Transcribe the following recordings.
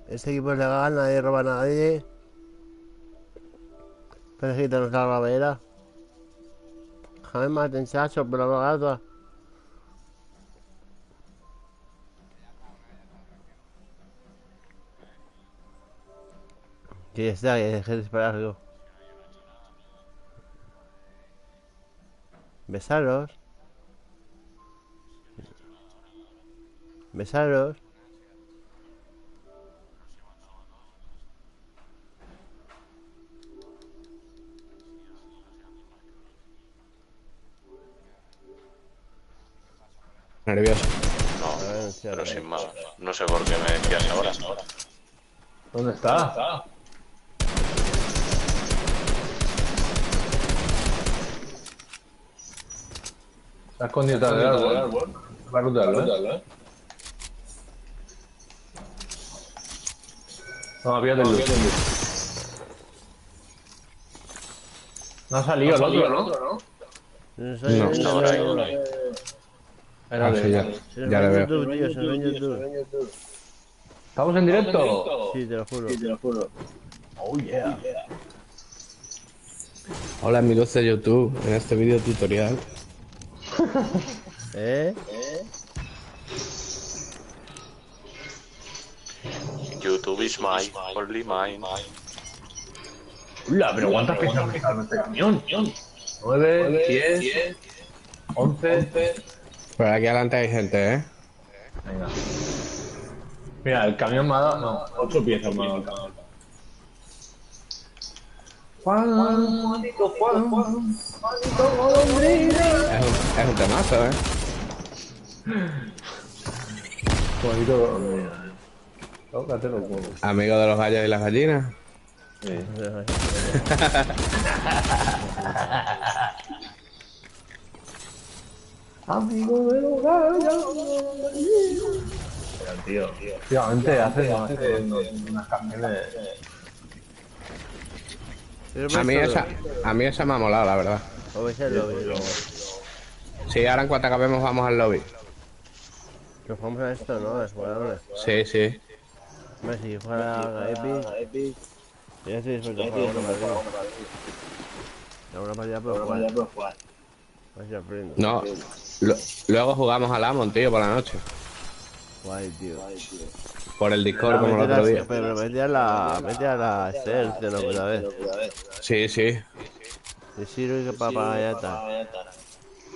Este equipo es legal, nadie roba a nadie. Perejita la rabera. Jaime maten chacho, pero la gata. Que está, que deje de disparar algo. Besaros. Besaros. Nervioso. No, A ver, sí, pero ahora. sin más. No sé por qué me decías ahora. ¿Dónde está? Se ha escondido detrás del árbol. Va a rutarlo, ¿eh? No, fíjate el luz. No ha salido el otro, ¿no? No sé, No. Está por ahí. Era Ah, sí, ya. se nos Ya ve le en veo. YouTube, tío, se nos ve en YouTube. ¿Estamos en directo? Sí, te lo juro. Oh, yeah. Hola amigos de YouTube, en este video tutorial. ¿Eh? YouTube is mine, only mine. Hola, pero ¿cuántas piezas me cabe en este camión? 9, 10, 11. Por aquí adelante hay gente, ¿eh? Venga. Mira, el camión me ha dado... No, 8 piezas me ha dado el camión. Juanito, Juanito Golondrina. Es un temazo, ¿eh? Juanito Golondrina. Tócate los huevos. Amigo de los gallos y las gallinas. Sí. Amigo de los gallos. Tío. Últimamente hace unas canciones. A mí esa me ha molado, la verdad. O ves el lobby, luego. Sí, ahora en cuanto acabemos vamos al lobby. Que jugamos a esto, ¿no? Es jugable. Sí, sí. Hombre, si fuera a Epic. Ya estoy dispuesto a jugar una partida. Una partida puedo jugar. A ver si aprendo. No. Luego jugamos al Amon, tío, por la noche. Guay, tío. Por el Discord, como el otro día. Pero mete a la Esther, te lo puedo ver. Sí, sí. Y sirve que para allá está.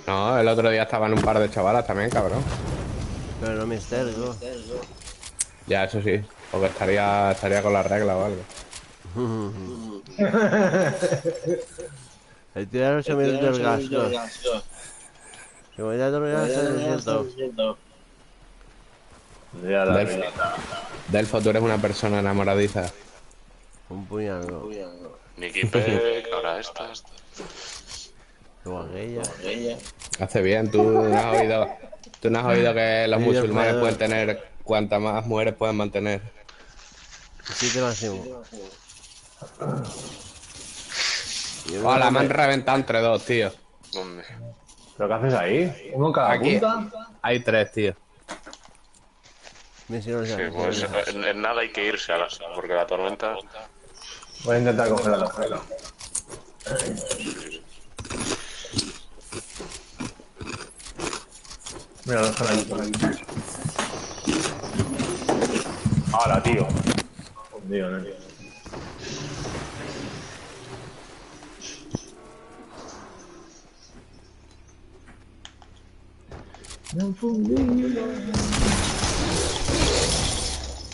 No, el otro día estaban un par de chavalas también, cabrón. Pero no mi Esther, ¿no? Ya, eso sí. Porque estaría con la regla o algo. El tío de 8 minutos del gasto. Si me voy a terminar, lo siento. Ya la Delfo, Delfo, tú eres una persona enamoradiza. Un puñal, ¿no? Nicky Peck, ahora esta. Como aquella. Hace bien, tú no has oído que los musulmanes pueden tener cuantas más mujeres pueden mantener. Sí, te máximo. Hola, me han reventado entre dos, tío. ¿Dónde? ¿Pero qué haces ahí? ¿Uno en cada Aquí punta? hay tres, tío. Me hicieron Sí, pues en nada hay que irse ahora, porque la tormenta. Voy a intentar coger a la pelo. Mira, déjala ahí. Ahora, tío. Tío, no.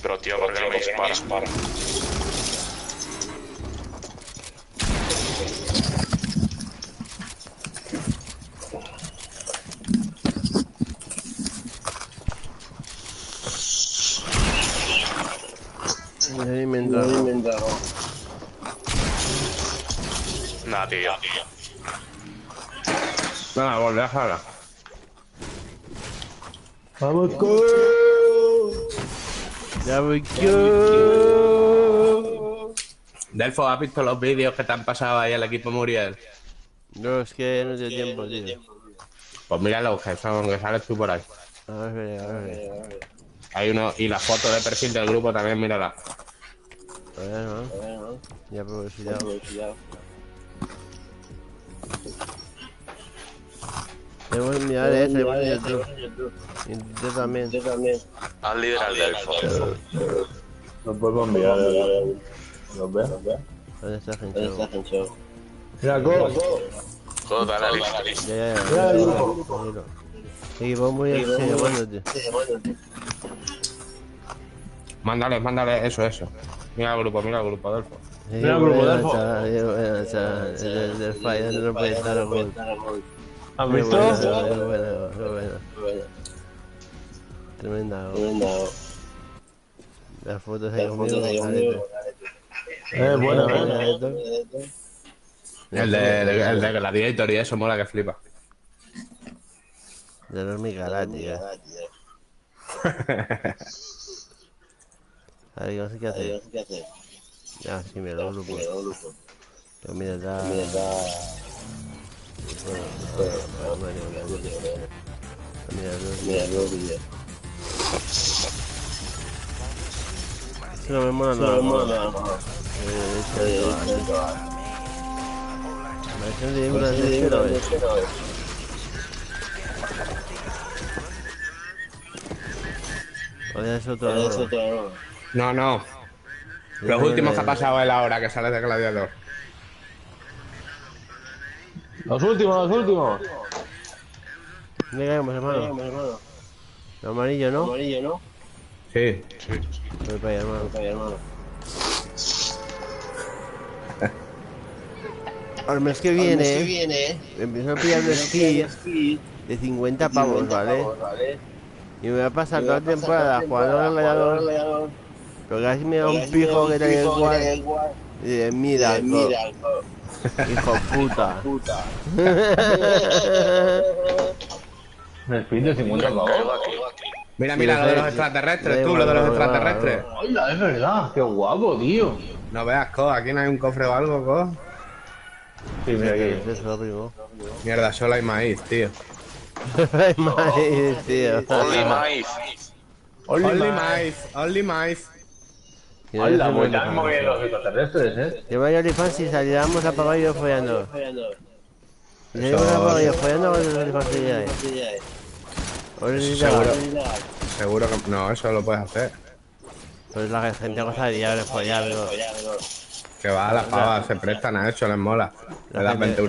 Pero tío, ¿por qué no me disparas? Me he inventado. Nah, tío. Venga, volve a dejarla. ¡Vamos, con! Ya voy yo. Delfo, ¿has visto los vídeos que te han pasado ahí al equipo Muriel? No, es que no tengo tiempo, tío. Pues míralos, que sales tú por ahí. A ver. Hay uno, y la foto de perfil del grupo también, mírala. A ver, ¿no? Ya publicidad. Debemos mirar eso, igual en YouTube. Y yo también. Al líder al Delfo. No puedo enviar. ¿Los ves? ¿Dónde está Gencho? Mira, go. Todo dale al Ya. Mira el grupo. Tranquilo. Equipo muy serio, tío. Mándale, eso. Mira el grupo, Adolfo. Mira el grupo, Delfo. El del Fire no puede estar a gol. ¿Has Qué visto? bueno. Tremenda. Las fotos ahí conmigo. Bueno, El de Gladiator y eso mola que flipa. De los mi galáctica. A ver, no sé qué hacer. Ya, sí, mira los grupos. Pero mira, Mira los vídeos. Eso no me mola nada. Me parece ridículo de cero, O de eso otro. No. Los últimos que ha pasado él ahora, que sale de Gladiador. Los últimos. ¿Dónde caemos, hermano? Lo amarillo, ¿no? Sí. Voy para allá, hermano. Al mes que viene, empiezo a pillar un ski de 50 pavos, ¿vale? Y me voy a pasar toda la temporada jugando al Gladiador. Pero casi me da un pijo que trae el cual. Y de mira, hijo puta. Me speed de 50 pavos. Mira, lo de los extraterrestres, tú, lo de los extraterrestres. Hola, es verdad. Qué guapo, tío. No veas, Co, aquí no hay un cofre o algo, Co. Sí, mira aquí. Eso, primo. Mierda, solo hay maíz, tío. Hay maíz, tío. Only maíz. Only maíz. Hola, pues ya me moví los extraterrestres, Que vaya OnlyFans y saliéramos a pagar yo follando. ¿Y salimos a pagar yo follando o no OnlyFans? Seguro que... No, eso lo puedes hacer. Pues la gente gozaría de follar, ¿no? Que va, las pavas se prestan a eso, les mola. Le das 20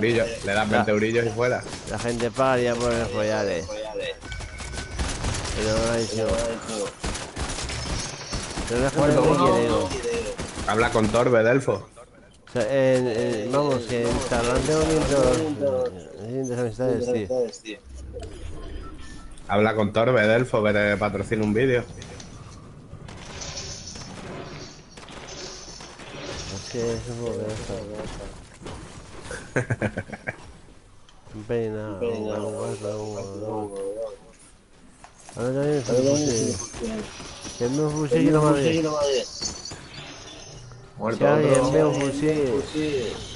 eurillos y fuera. La gente pagaría por el follar, Pero no lo ha dicho. Pero la gente no quiere, digo. Habla con Torbe, Delfo. O sea, vamos, que en Instagram tengo 500 amistades, tío. Habla con Torbe, Delfo, que te patrocina un vídeo. Es que es un poco un peinado, un ahora también es un fusil. Que me un fusil y no me Si alguien ve un fusil,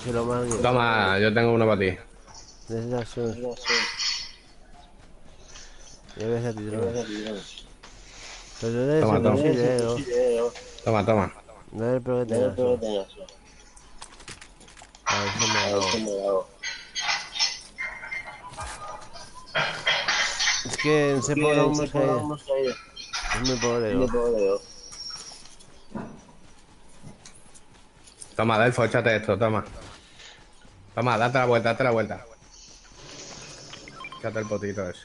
que lo marque. Toma, yo tengo uno para ti. Necesitas un... Ya ves a ti, ¿no? Pero tú eres un fusil, ¿no? Toma. No es el peor que tengas. A ver si me hago. Es que en Sepo no hemos caído. Es muy pobre, Toma, Delfo, échate esto, toma. Toma, date la vuelta. Échate el potito ese.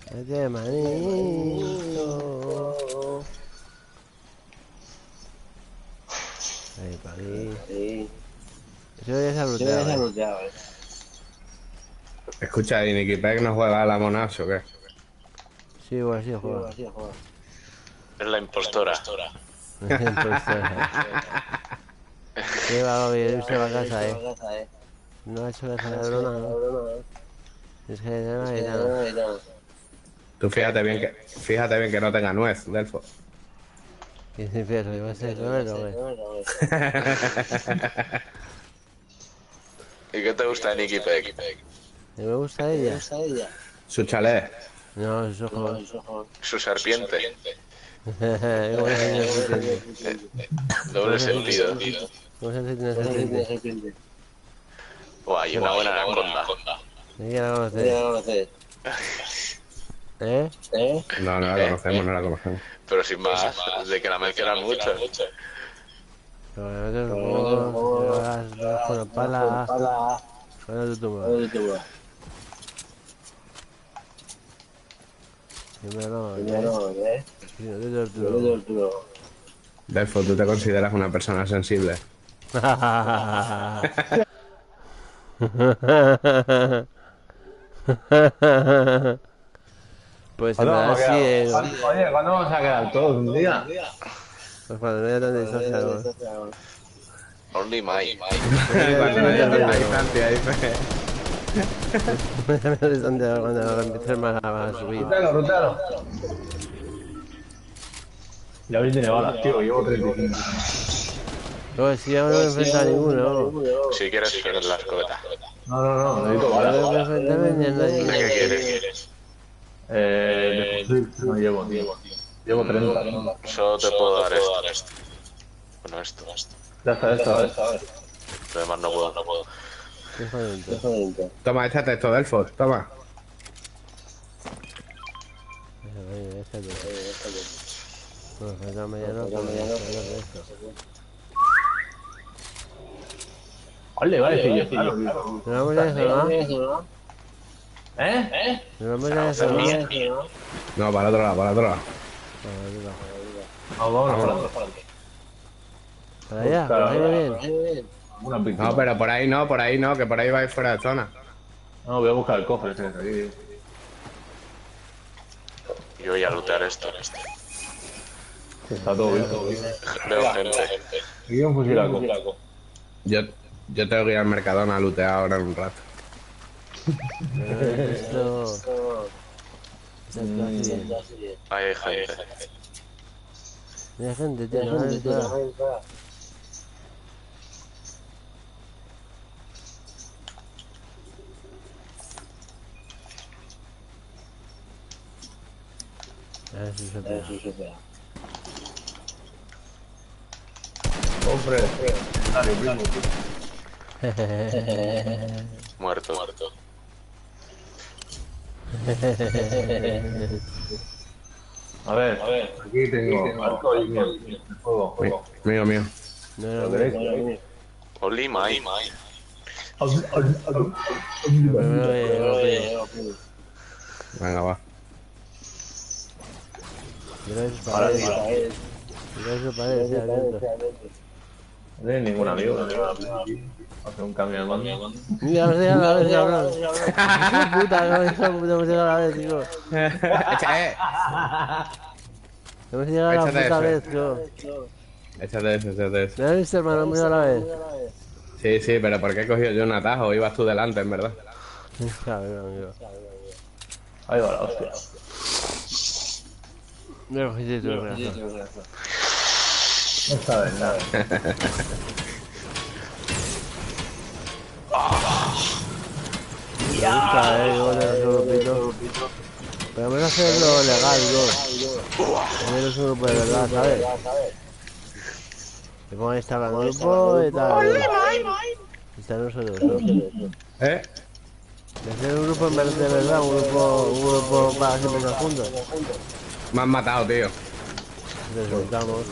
Este manito. Ahí, para aquí. Eso ya se ha bloqueado, Escucha, ¿y Nicky Peck no juega a la Monash o qué? Sí, igual sí juega. Es la impostora. Qué va, irse a casa, No ha hecho la broma, ¿no? Es que no hay nada. Tú fíjate bien que no tenga nuez, Delfo. ¿Qué significa eso? ¿Iba a ser güey? ¿Y qué te gusta de Nicky Peck? ¿Y me gusta ella? Su chalet. No, es ojo. Su serpiente. ¿Cómo se serpiente? Doble sentido. ¿Cómo se tiene serpiente? Guay, una buena anaconda. ¿De qué la conoces? ¿Eh? No, no la conocemos, no la conocemos. Pero sin más, de que la mencionan mucho. Pero me metes un poco, te vas con la pala. Fuera de tu madre. Dímelo, ¿eh? Si no te torturo. Delfo, ¿tú te consideras una persona sensible? Pues en verdad sí, Oye, ¿cuándo vamos a quedar todos un día? pues cuando no haya tanta distancia. Only my. Cuando no haya tanta distancia, dice. Cuando empieces más a subir. Rutealo. Ya veis tiene balas, tío, llevo 35. Pues si ya no me he enfrentado a ninguno. Si quieres, la escopeta. No, necesito No balas. me he enfrentado ni a ¿De qué nadie. quieres? De fusil, no llevo, tío. Llevo 30. Solo te puedo dar esto. Bueno, esto. Ya está, esto. Lo demás no puedo. Qué jodido. Toma, échate esto, Delfo, toma. Bueno, faltame ya no, esto. Ole, va a decir yo, claro, tío. ¿No vamos a eso, no? ¿Eh? ¿No vamos a eso, no? No, para el otro lado, para el otro lado. Vámonos para adelante. Para allá, por ahí bien. Una víctima. No, pero por ahí no, que por ahí vais fuera de zona. No, voy a buscar el cofre ese de ahí. Yo voy a lootear esto. Está todo bien. Veo gente. Aquí hay un fusilaco. Yo tengo que ir al Mercadona a lootear ahora en un rato. Esto... Ahí hay gente. Mira gente, tío. A ver si se pega. Hombre, dale, primo. Muerto. A ver, aquí tengo arco y fuego. Mío. No, ¿Lo queréis? Only my. Venga, va. No hay ningún amigo. Hace un cambio de mando. Mira, hemos llegado a la vez, cabrón. Hemos llegado a la vez, tío. Hemos llegado a la Échate puta ese. vez, tío. Échate eso. ¿Me has visto, hermano? Hemos llegado a la vez. Sí, pero ¿por qué he cogido yo un atajo? Ibas tú delante, en verdad. Cabrón, amigo. Ahí va la hostia. Me cogiste tú, ¿verdad? No sabes nada. Me gusta, yo le doy un grupito. Pero vamos a hacerlo legal, yo. Hacer un grupo de verdad, ¿sabes? Que pongáis estar en grupo y tal. Y estar nosotros, ¿no? ¿Eh? De hacer un grupo de verdad, un grupo para siempre estar juntos. Me han matado, tío. Resultamos.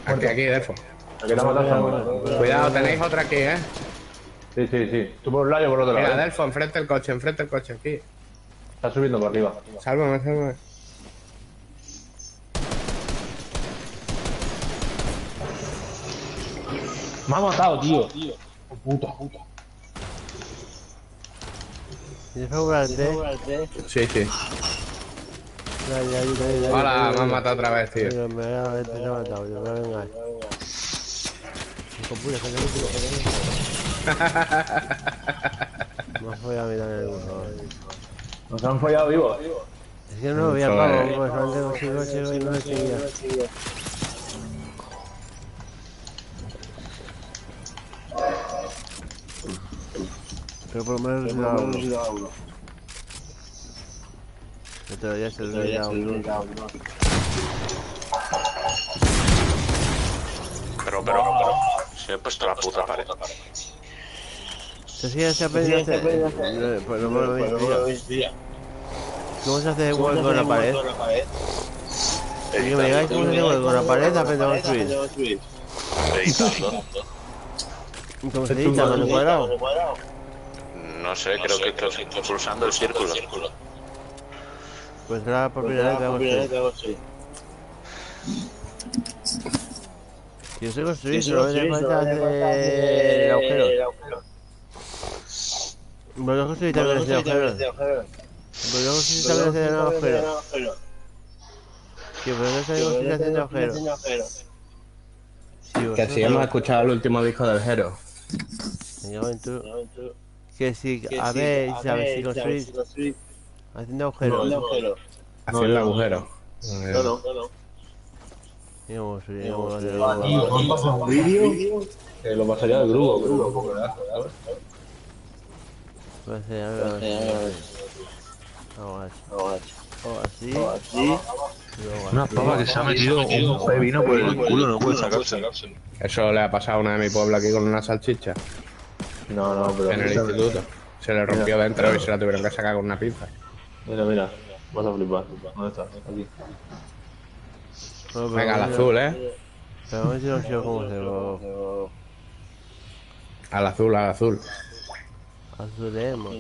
Aquí, Delfo. Aquí la matamos. Cuidado, tenéis otra aquí, ¿eh? Sí. Tú por un lado y por otro Mira, lado. Delfo, enfrente el coche, aquí. Está subiendo por arriba. Sálvame. Me ha matado, tío. Puta. ¿Quieres figurarte? Sí. Ya. Hola, me han matado otra vez, tío. Pero me ha matado, yo me voy a vengar. Hijo puta, me ha follado a mí también el burro. Nos han follado vivos. Es que no lo veía, pavo, pues solamente consigo y no lo seguía. Pero por lo menos resucitado uno. Esto ya se lo he dado uno. Pero, se me he puesto la puta pared. ¿Se sigue se aprende a hacer? Pues no me lo habéis dicho. ¿Cómo se hace hueco en la pared? Y que me digáis cómo se hace hueco en la pared, aprendo a construir. Editando. ¿Y cómo se edita? ¿Con el cuadrado? No sé, creo que pulsando el círculo. Pues era por primera vez que hago construir. Yo sé construir, solo me falta hacer agujeros. ¿Vosotros construís también hacer agujeros? ¿Vosotros construís también hacer agujeros? Sí, vosotros también construís haciendo agujeros. Que si hemos escuchado el último disco del Jero. Que si, a ver si construís haciendo agujeros. Haciendo agujeros. No. Digamos, ¿Vamos a pasar un vídeo? Que lo pasaría del grupo, así. Una pava que se ha metido un pepino por el culo, no puede sacarse. Eso le ha pasado a una de mi pueblo aquí con una salchicha. No, pero... En el instituto. Se le rompió dentro y se la tuvieron que sacar con una pinza. Mira, vas a flipar. ¿Dónde está? Aquí. Venga, al azul, Pero a ver si no sé cómo se va. Al azul. Azulemos.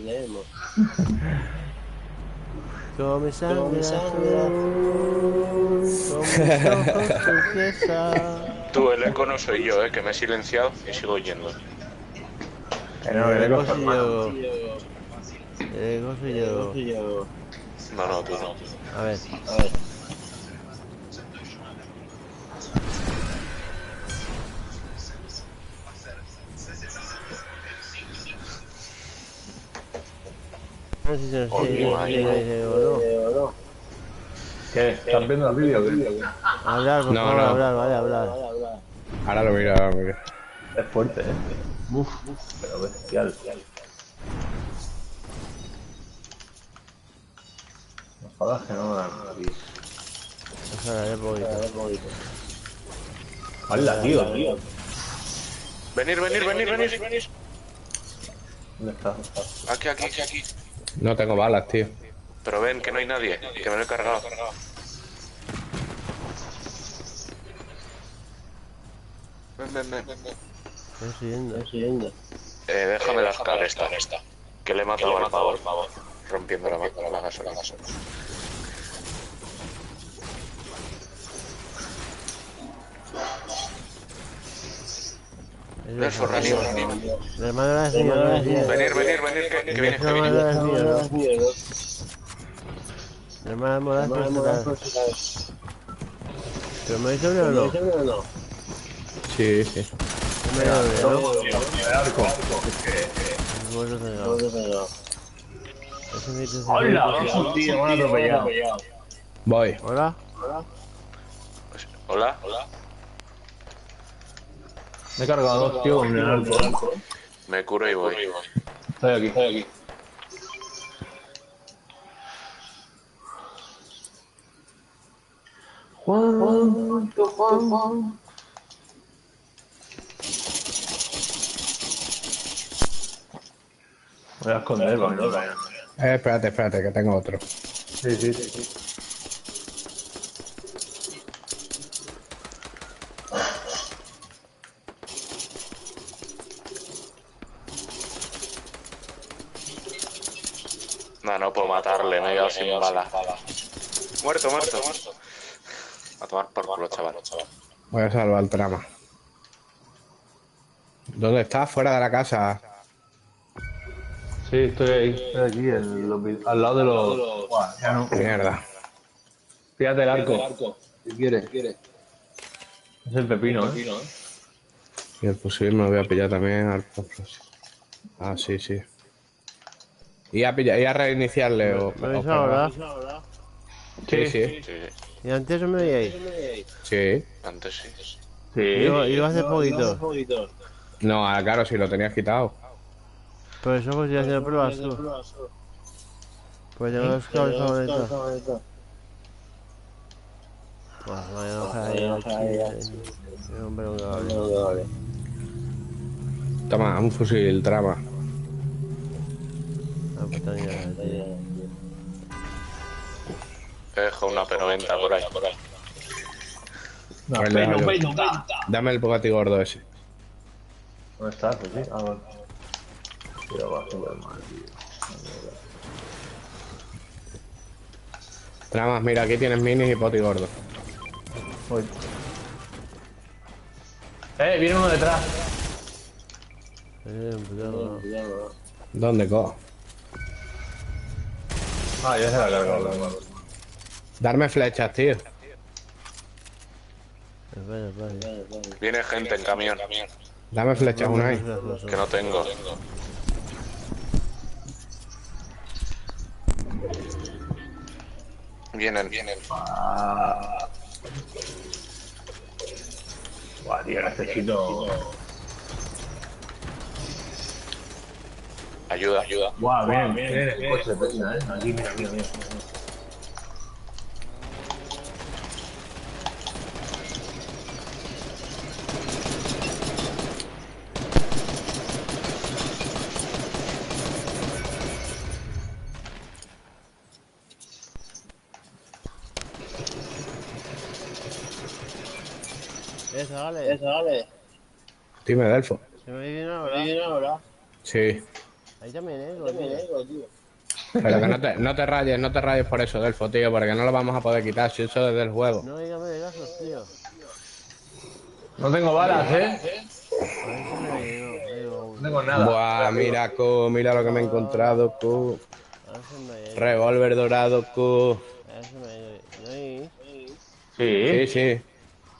Como mi sangre azul, como mis ojos turquesa. Tú, el eco no soy yo, que me he silenciado y sigo oyendo. El eco soy yo. No, tú no. A ver. No sé si se o no. ¿Qué? ¿Estás viendo el vídeo? Hablar, por favor, hablar. Ahora lo miro. Es fuerte, Uf, pero bestial. Los palas que no me dan aquí. Eso era poquito. ¡Hala, tío! Venir. ¿Dónde está? Aquí. No tengo balas, tío. Pero ven, que no hay nadie, que me lo he cargado. Ven. Estoy siguiendo. Déjame la escala esta. Que le he matado al pavo, rompiendo la gasolina. El forranillo. La hermana de la señora. Venir, que viene. La hermana de Morán. ¿Pero me dice o no? Sí. Me doble, ¿no? El arco. ¡Hola! Tío, me han atropellado. Voy. ¿Hola? Hola. Me he cargado dos, tío, con el arco. Me curo y voy. Estoy aquí. Juan. Voy a esconder, para que no caigan. Espérate, que tengo otro. Sí. No puedo matarle, me he quedado sin bala. Muerto. A tomar por culo, chaval. Voy a salvar el trama. ¿Dónde estás? Fuera de la casa. Sí, estoy ahí. Estoy aquí, al lado de los... Buah, ya no. Mierda. Fíjate el arco. Si quieres. Es el pepino, Y el fusil me lo voy a pillar también. Ah, sí. ¿Y a reiniciarle o...? ¿Me veis ahora? Sí. ¿Y antes no me veíais? Sí. Antes sí. Iba hace poquito. No, claro, si lo tenías quitado. Por eso pues ya haciendo pruebas tú. Pues tengo los cables favoritos. Bueno, voy a enojar ahí aquí. Hombre, un cable. Toma, un fusil, trama. Ah, pues también, tío. Te dejo una P90 por ahí. No, Pues le peino, doy. peino, canta. Dame el Bugatti gordo ese. ¿Dónde está? Pues sí, ah, bueno. Tío, va súper mal, tío. Tramas, mira, aquí tienes minis y poti gordo. Voy. Viene uno detrás. Cuidado. ¿Dónde, co? Ah, ya se la ha cargado. Darme flechas, tío. Espera. Viene gente en camión. Dame flechas, una ahí. Que no tengo. Vienen. Buah, tío, necesito. Ayuda. Buah, bien, el coche de pesa, Aquí, mira. Eso, dale. Dime, Delfo. ¿Se me viene ahora? Sí. Ahí también, tío. Pero que no te rayes por eso, Delfo, tío, porque no lo vamos a poder quitar si eso es del juego. No, dígame de gasos, tío. No tengo balas, A ver si me digo. No tengo nada. Buah, mira, Q, mira lo que me he encontrado, Q. A ver si me digo. Revólver dorado, Q. A ver si me digo. ¿No hay? Sí, sí.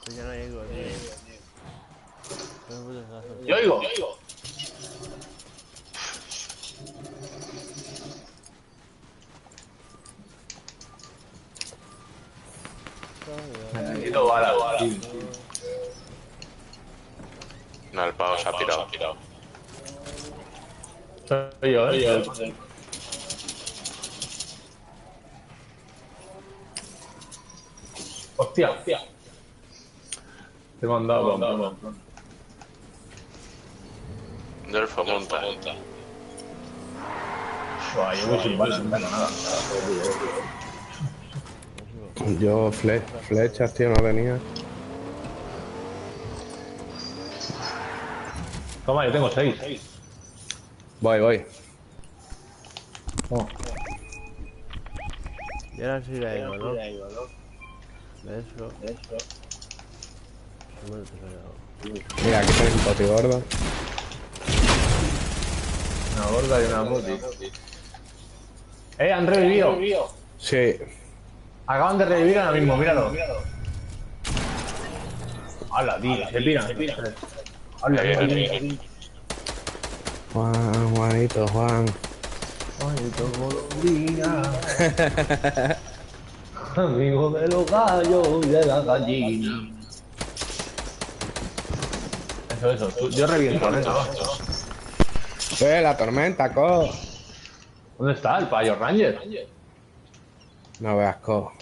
Pues ya no llego, tío. No me putos gasos. Yo oigo. Necesito balas, tío. No, el pavo se ha pirado. Soy yo, Hostia. Te he mandado. Delfo, monta. Buah, yo voy sin balas, no tengo nada. Yo flechas, tío, no tenía. Toma, yo tengo 6. Voy. Oh. Y ahora sí la digo, ¿no? Eso. Mira, aquí tenéis un poti gordo. Una gorda y una muti. Han revivido. Sí. Acaban de revivir ahora mismo, míralo. ¡Hala, tío! Se piran. ¡Hala, tío! Juanito, Juan. Juanito Colombina. Amigo de los gallos y de la gallina. Eso. Yo reviento, La tormenta, co. ¿Dónde está el payo Ranger? No veas, co.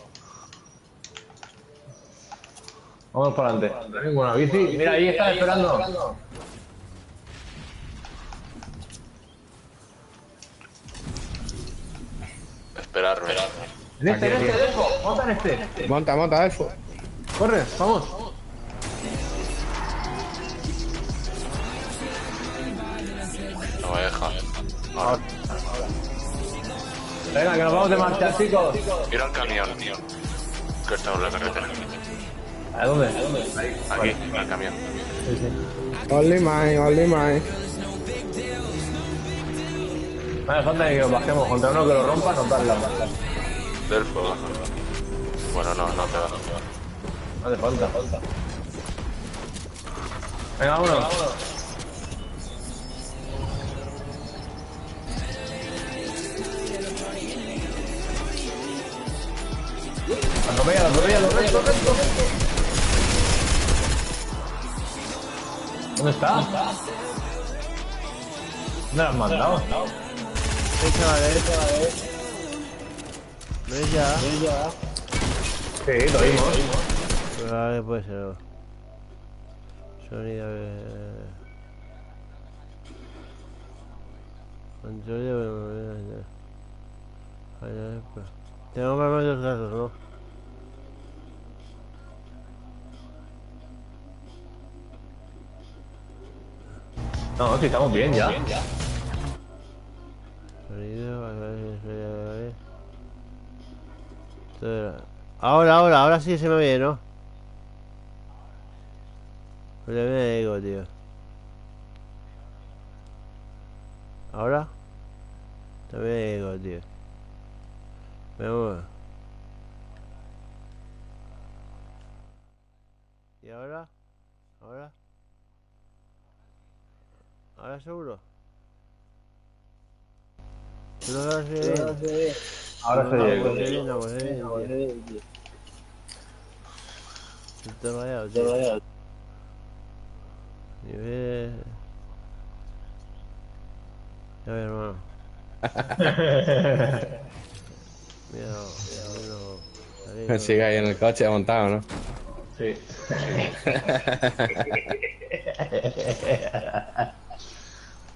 Vamos para adelante. No hay ninguna bici. Mira, ahí está esperando. Esperarme. En este, Delfo. Monta en este. Monta, Delfo. Corre, vamos. No me deja. Ahora. Venga, que nos vamos de marcha, chicos. Mira el camión, tío. Que está en la carretera. ¿A dónde? Aquí, el camión. Only mine. No hace falta que nos bajemos. Contra uno que lo rompa, nos dan la mano. Delfo. Bueno, no te va. No hace falta. Venga, vámonos. Atropéllalo, recto. ¿Dónde está? ¿Dónde lo has mandado? Chavales. ¿Ves ya? Sí, lo oímos. Pues a ver, puede ser. Sonido. Control de. Tengo que ver los datos, ¿no? No, sí, estamos bien ya. Sonido, ahora sí se me oye, ¿no? Problema de ego, tío. ¿Ahora? También de ego, tío. Vamos. ¿Y ahora? ¿Ahora? ¿Ahora seguro? ¿Tú lo vas a hacer bien? Ahora se llega. No, pues bien, tío. Estoy rayado, tío. Nivel... A ver, hermano. Mira, Sigue ahí en el coche montado, ¿no? Sí.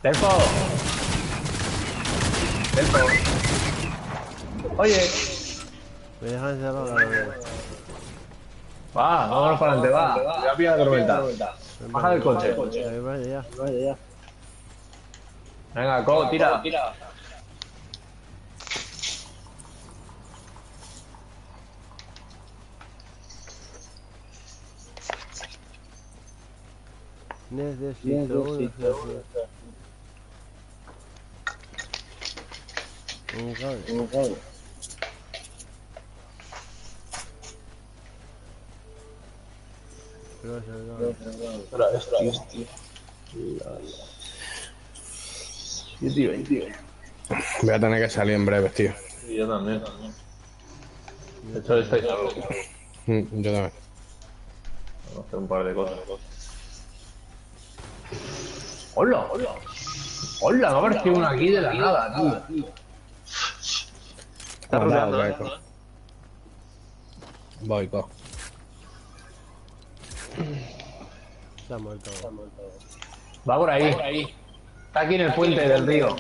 ¡Tempo! ¡Tempo! Oye. me dejan encerrado la novela. Va, vámonos para adelante, va. Ya pilla la tormenta. Baja del coche. Vale, ya. Venga, Co, tira. Necesito un cable. Voy a tener que salir en breve, tío. Y yo también. De hecho, estáis algo. Yo también. Vamos a hacer un par de cosas. ¡Hola! ¡Hola! Me ha aparecido uno aquí de la nada, tío. Está rodeando, ¿eh? Voy, Co. Se ha muerto. Va por ahí. Está aquí en el puente del río.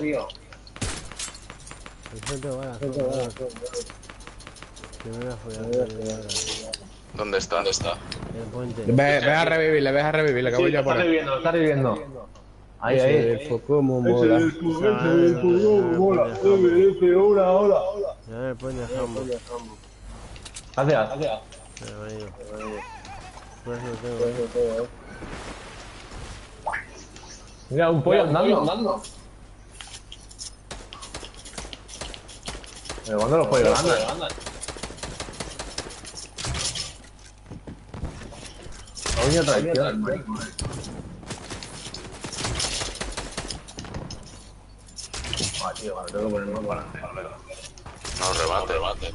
¿Dónde está? El puente. Ve a revivirle, que voy yo por ahí. Está reviviendo. Ahí. El foco como mola. Ya el puente de Jambo. Gracias. Pero me digo. Pues no tengo. Mira, un pollo andando. ¿Pero cuándo los pollos andan? Coño, traición, marico. Tío, vale, tengo que ponerme para adelante. No, rebate.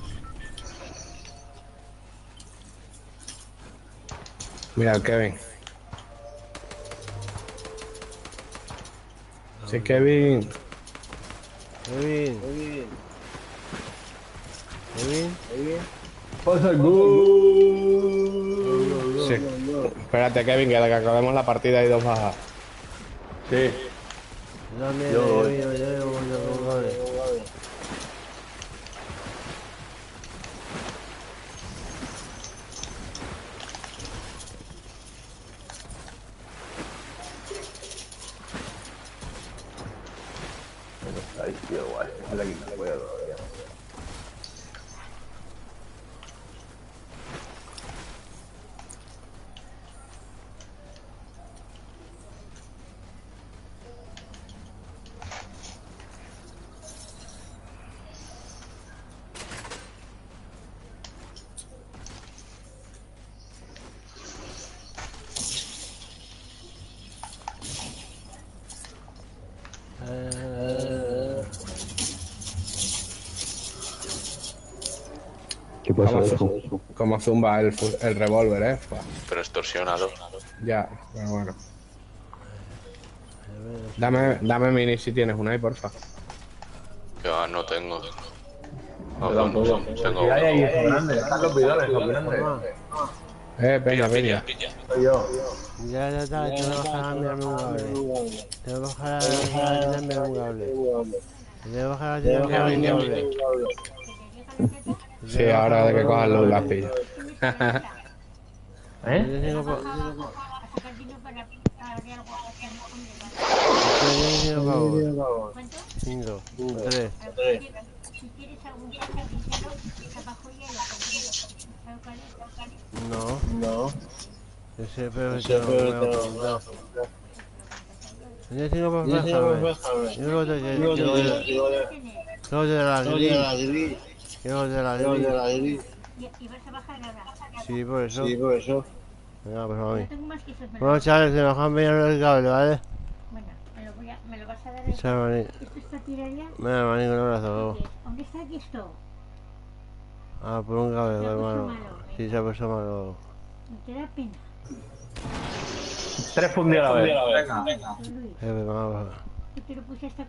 Mira el Kevin. Sí, Kevin. Pasa el gol. Sí. Espérate, Kevin, que acabemos la partida y 2 bajas. Sí. Yo Ahí, tío, guay. Hazle aquí, no le voy a dar. ¿Qué pasa eso? Como zumba el revólver, Pero extorsionado. Ya, pero bueno. Dame mini si tienes una ahí, porfa. Que va, no tengo. No, Yo tampoco. tengo Y hay ahí, uno. esos grandes. Están los bidones, los grandes. Peña. Soy yo. Ya está, tengo que bajar a mirarme un cable. Tengo que bajar a mirarme un cable. Tengo que bajar a mirarme un cable. Sí, ahora de que cojas los lápiz. ¿Eh? Yo tengo pavos. 5, 3. No. Ese pero tengo que me lo apuntar. Yo tengo para bajarme. Yo lo tengo de la gris. Yo de la gris. ¿Y vas a bajar ahora? Sí, por eso. Venga, pues a mí. Bueno, chavales, se me dejan venir el cable, ¿vale? Bueno, me lo vas a dar. Chao, maní. ¿Esto está tiraría? Venga, maní, un abrazo. ¿Dónde está aquí esto? Ah, por un cable, Se ha puesto hermano. malo. Sí, se ha puesto malo. Me da pena. 3 fundidos a la vez. Venga. Luis, Vamos a bajar. ¿qué te lo puse hasta